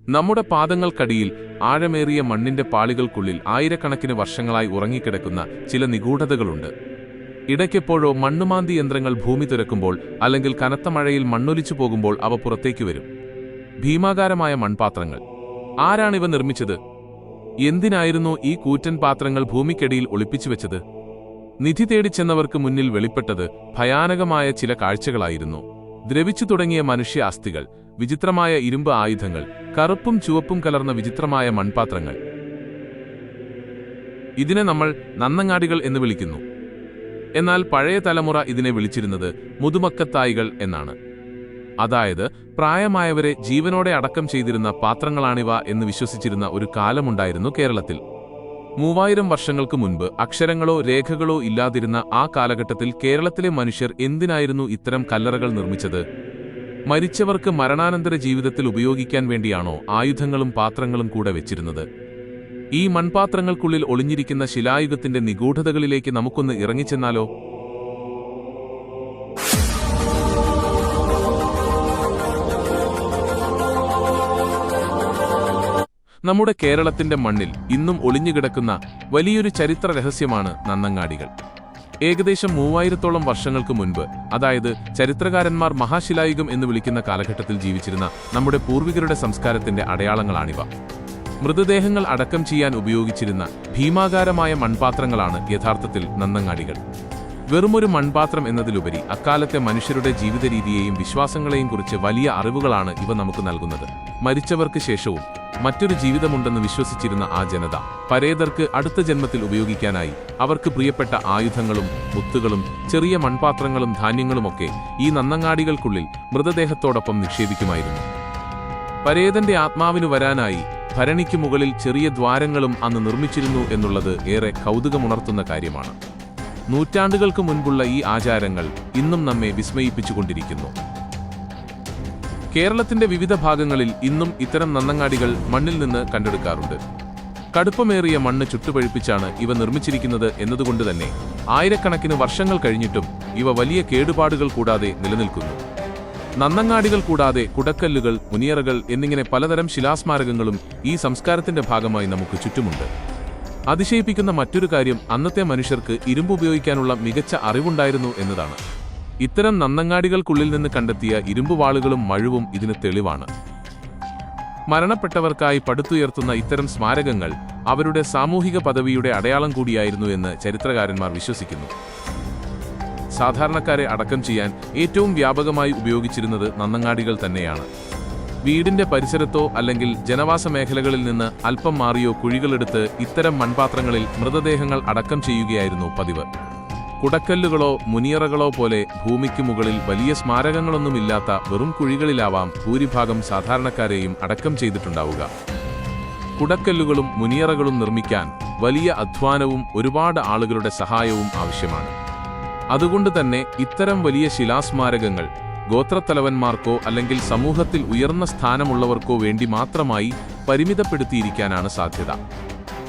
നമ്മുടെ പാദങ്ങൾക്കടിയിൽ ആഴമേറിയ മണ്ണിന്റെ പാളികൾക്കുള്ളിൽ ആയിരക്കണക്കിന് വർഷങ്ങളായി ഉറങ്ങിക്കിടക്കുന്ന ചില നിഗൂഢതകളുണ്ട്. ഇടയ്ക്കെപ്പോഴോ മണ്ണുമാന്തി യന്ത്രങ്ങൾ ഭൂമി തുരക്കുമ്പോൾ അല്ലെങ്കിൽ കനത്ത മഴയിൽ മണ്ണൊലിച്ചു പോകുമ്പോൾ അവ പുറത്തേക്ക് വരും. ഭീമാകാരമായ മൺപാത്രങ്ങൾ. ആരാണിവ നിർമ്മിച്ചത്? എന്തിനായിരുന്നു ഈ കൂറ്റൻ പാത്രങ്ങൾ ഭൂമിക്കടിയിൽ ഒളിപ്പിച്ചുവെച്ചത്? നിധി തേടിച്ചെന്നവർക്ക് മുന്നിൽ വെളിപ്പെട്ടത് ഭയാനകമായ ചില കാഴ്ചകളായിരുന്നു. ദ്രവിച്ചു തുടങ്ങിയ മനുഷ്യ അസ്ഥികൾ, വിചിത്രമായ ഇരുമ്പ് ആയുധങ്ങൾ, കറുപ്പും ചുവപ്പും കലർന്ന വിചിത്രമായ മൺപാത്രങ്ങൾ. ഇതിനെ നമ്മൾ നന്നങ്ങാടികൾ എന്ന് വിളിക്കുന്നു. എന്നാൽ പഴയ തലമുറ ഇതിനെ വിളിച്ചിരുന്നത് മുതുമക്കത്തായികൾ എന്നാണ്. അതായത് പ്രായമായവരെ ജീവനോടെ അടക്കം ചെയ്തിരുന്ന പാത്രങ്ങളാണിവ എന്ന് വിശ്വസിച്ചിരുന്ന ഒരു കാലമുണ്ടായിരുന്നു കേരളത്തിൽ. 3000 വർഷങ്ങൾക്ക് മുൻപ് അക്ഷരങ്ങളോ രേഖകളോ ഇല്ലാതിരുന്ന ആ കാലഘട്ടത്തിൽ കേരളത്തിലെ മനുഷ്യർ എന്തിനായിരുന്നു ഇത്തരം കല്ലറകൾ നിർമ്മിച്ചത്? മരിച്ചവർക്ക് മരണാനന്തര ജീവിതത്തിൽ ഉപയോഗിക്കാൻ വേണ്ടിയാണോ ആയുധങ്ങളും പാത്രങ്ങളും കൂടെ വെച്ചിരുന്നത്? ഈ മൺപാത്രങ്ങൾക്കുള്ളിൽ ഒളിഞ്ഞിരിക്കുന്ന ശിലായുഗത്തിന്റെ നിഗൂഢതകളിലേക്ക് നമുക്കൊന്ന് ഇറങ്ങിച്ചെന്നാലോ? നമ്മുടെ കേരളത്തിന്റെ മണ്ണിൽ ഇന്നും ഒളിഞ്ഞുകിടക്കുന്ന വലിയൊരു ചരിത്ര രഹസ്യമാണ് നന്നങ്ങാടികൾ. ഏകദേശം 3000-ഓളം വർഷങ്ങൾക്ക് മുൻപ്, അതായത് ചരിത്രകാരന്മാർ മഹാശിലായുഗം എന്ന് വിളിക്കുന്ന കാലഘട്ടത്തിൽ ജീവിച്ചിരുന്ന നമ്മുടെ പൂർവികരുടെ സംസ്കാരത്തിന്റെ അടയാളങ്ങളാണിവ. മൃതദേഹങ്ങൾ അടക്കം ചെയ്യാൻ ഉപയോഗിച്ചിരുന്ന ഭീമാകാരമായ മൺപാത്രങ്ങളാണ് യഥാർത്ഥത്തിൽ നന്നങ്ങാടികൾ. വെറുമൊരു മൺപാത്രം എന്നതിലുപരി അക്കാലത്തെ മനുഷ്യരുടെ ജീവിതരീതിയെയും വിശ്വാസങ്ങളെയും കുറിച്ച് വലിയ അറിവുകളാണ് ഇവ നമുക്ക് നൽകുന്നത്. മരിച്ചവർക്ക് ശേഷവും മറ്റൊരു ജീവിതമുണ്ടെന്ന് വിശ്വസിച്ചിരുന്ന ആ ജനത പരേതർക്ക് അടുത്ത ജന്മത്തിൽ ഉപയോഗിക്കാനായി അവർക്ക് പ്രിയപ്പെട്ട ആയുധങ്ങളും മുത്തുകളും ചെറിയ മൺപാത്രങ്ങളും ധാന്യങ്ങളുമൊക്കെ ഈ നന്നങ്ങാടികൾക്കുള്ളിൽ മൃതദേഹത്തോടൊപ്പം നിക്ഷേപിക്കുമായിരുന്നു. പരേതന്റെ ആത്മാവിനു വരാനായി ഭരണിക്ക് മുകളിൽ ചെറിയ ദ്വാരങ്ങളും അന്ന് നിർമ്മിച്ചിരുന്നു എന്നുള്ളത് ഏറെ കൗതുകമുണർത്തുന്ന കാര്യമാണ്. നൂറ്റാണ്ടുകൾക്ക് മുൻപുള്ള ഈ ആചാരങ്ങൾ ഇന്നും നമ്മെ വിസ്മയിപ്പിച്ചുകൊണ്ടിരിക്കുന്നു. കേരളത്തിന്റെ വിവിധ ഭാഗങ്ങളിൽ ഇന്നും ഇത്തരം നന്നങ്ങാടികൾ മണ്ണിൽ നിന്ന് കണ്ടെടുക്കാറുണ്ട്. കടുപ്പമേറിയ മണ്ണ് ചുട്ടുപഴുപ്പിച്ചാണ് ഇവ നിർമ്മിച്ചിരിക്കുന്നത് എന്നതുകൊണ്ട് തന്നെ ആയിരക്കണക്കിന് വർഷങ്ങൾ കഴിഞ്ഞിട്ടും ഇവ വലിയ കേടുപാടുകൾ കൂടാതെ നിലനിൽക്കുന്നു. നന്നങ്ങാടികൾ കൂടാതെ കുടക്കല്ലുകൾ, മുനിയറകൾ എന്നിങ്ങനെ പലതരം ശിലാസ്മാരകങ്ങളും ഈ സംസ്കാരത്തിന്റെ ഭാഗമായി നമുക്ക് ചുറ്റുമുണ്ട്. അതിശയിപ്പിക്കുന്ന മറ്റൊരു കാര്യം അന്നത്തെ മനുഷ്യർക്ക് ഇരുമ്പ് ഉപയോഗിക്കാനുള്ള മികച്ച അറിവുണ്ടായിരുന്നു എന്നതാണ്. ഇത്തരം നന്നങ്ങാടികൾക്കുള്ളിൽ നിന്ന് കണ്ടെത്തിയ ഇരുമ്പുവാളുകളും മഴുവും ഇതിന് തെളിവാണ്. മരണപ്പെട്ടവർക്കായി പടുത്തുയർത്തുന്ന ഇത്തരം സ്മാരകങ്ങൾ അവരുടെ സാമൂഹിക പദവിയുടെ അടയാളം കൂടിയായിരുന്നു എന്ന് ചരിത്രകാരന്മാർ വിശ്വസിക്കുന്നു. സാധാരണക്കാരെ അടക്കം ചെയ്യാൻ ഏറ്റവും വ്യാപകമായി ഉപയോഗിച്ചിരുന്നത് നന്നങ്ങാടികൾ തന്നെയാണ്. വീടിന്റെ പരിസരത്തോ അല്ലെങ്കിൽ ജനവാസ മേഖലകളിൽ നിന്ന് അല്പം മാറിയോ കുഴികളെടുത്ത് ഇത്തരം മൺപാത്രങ്ങളിൽ മൃതദേഹങ്ങൾ അടക്കം ചെയ്യുകയായിരുന്നു പതിവ്. കുടക്കല്ലുകളോ മുനിയറകളോ പോലെ ഭൂമിക്ക് മുകളിൽ വലിയ സ്മാരകങ്ങളൊന്നുമില്ലാത്ത വെറും കുഴികളിലാവാം ഭൂരിഭാഗം സാധാരണക്കാരെയും അടക്കം ചെയ്തിട്ടുണ്ടാവുക. കുടക്കല്ലുകളും മുനിയറകളും നിർമ്മിക്കാൻ വലിയ അധ്വാനവും ഒരുപാട് ആളുകളുടെ സഹായവും ആവശ്യമാണ്. അതുകൊണ്ട് തന്നെ ഇത്തരം വലിയ ശിലാസ്മാരകങ്ങൾ ഗോത്രത്തലവന്മാർക്കോ അല്ലെങ്കിൽ സമൂഹത്തിൽ ഉയർന്ന സ്ഥാനമുള്ളവർക്കോ വേണ്ടി മാത്രമായി പരിമിതപ്പെടുത്തിയിരിക്കാനാണ് സാധ്യത.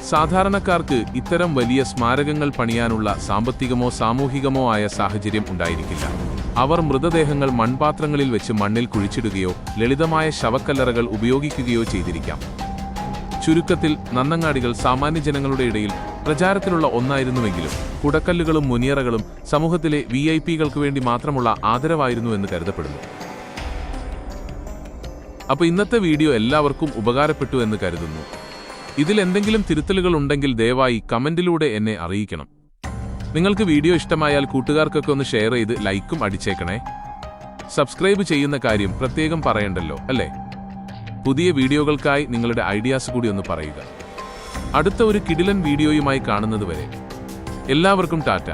സാധാരണക്കാർക്ക് ഇത്തരം വലിയ സ്മാരകങ്ങൾ പണിയാനുള്ള സാമ്പത്തികമോ സാമൂഹികമോ ആയ സാഹചര്യം ഉണ്ടായിരിക്കില്ല. അവർ മൃതദേഹങ്ങൾ മൺപാത്രങ്ങളിൽ വെച്ച് മണ്ണിൽ കുഴിച്ചിടുകയോ ലളിതമായ ശവക്കല്ലറകൾ ഉപയോഗിക്കുകയോ ചെയ്തിരിക്കാം. ചുരുക്കത്തിൽ നന്നങ്ങാടികൾ സാമാന്യ ജനങ്ങളുടെ ഇടയിൽ പ്രചാരത്തിലുള്ള ഒന്നായിരുന്നുവെങ്കിലും കുടക്കല്ലുകളും മുനിയറകളും സമൂഹത്തിലെ VIP-കൾക്ക് വേണ്ടി മാത്രമുള്ള ആദരവായിരുന്നു എന്ന് കരുതപ്പെടുന്നു. അപ്പോൾ ഇന്നത്തെ വീഡിയോ എല്ലാവർക്കും ഉപകാരപ്പെട്ടു എന്ന് കരുതുന്നു. ഇതിൽ എന്തെങ്കിലും തിരുത്തലുകൾ ഉണ്ടെങ്കിൽ ദയവായി കമന്റിലൂടെ എന്നെ അറിയിക്കണം. നിങ്ങൾക്ക് വീഡിയോ ഇഷ്ടമായാൽ കൂട്ടുകാർക്കൊക്കെ ഒന്ന് ഷെയർ ചെയ്ത് ലൈക്കും അടിച്ചേക്കണേ. സബ്സ്ക്രൈബ് ചെയ്യുന്ന കാര്യം പ്രത്യേകം പറയണ്ടല്ലോ അല്ലേ? പുതിയ വീഡിയോകൾക്കായി നിങ്ങളുടെ ഐഡിയാസ് കൂടി ഒന്ന് പറയുക. അടുത്ത ഒരു കിടിലൻ വീഡിയോയുമായി കാണുന്നതുവരെ എല്ലാവർക്കും ടാറ്റ.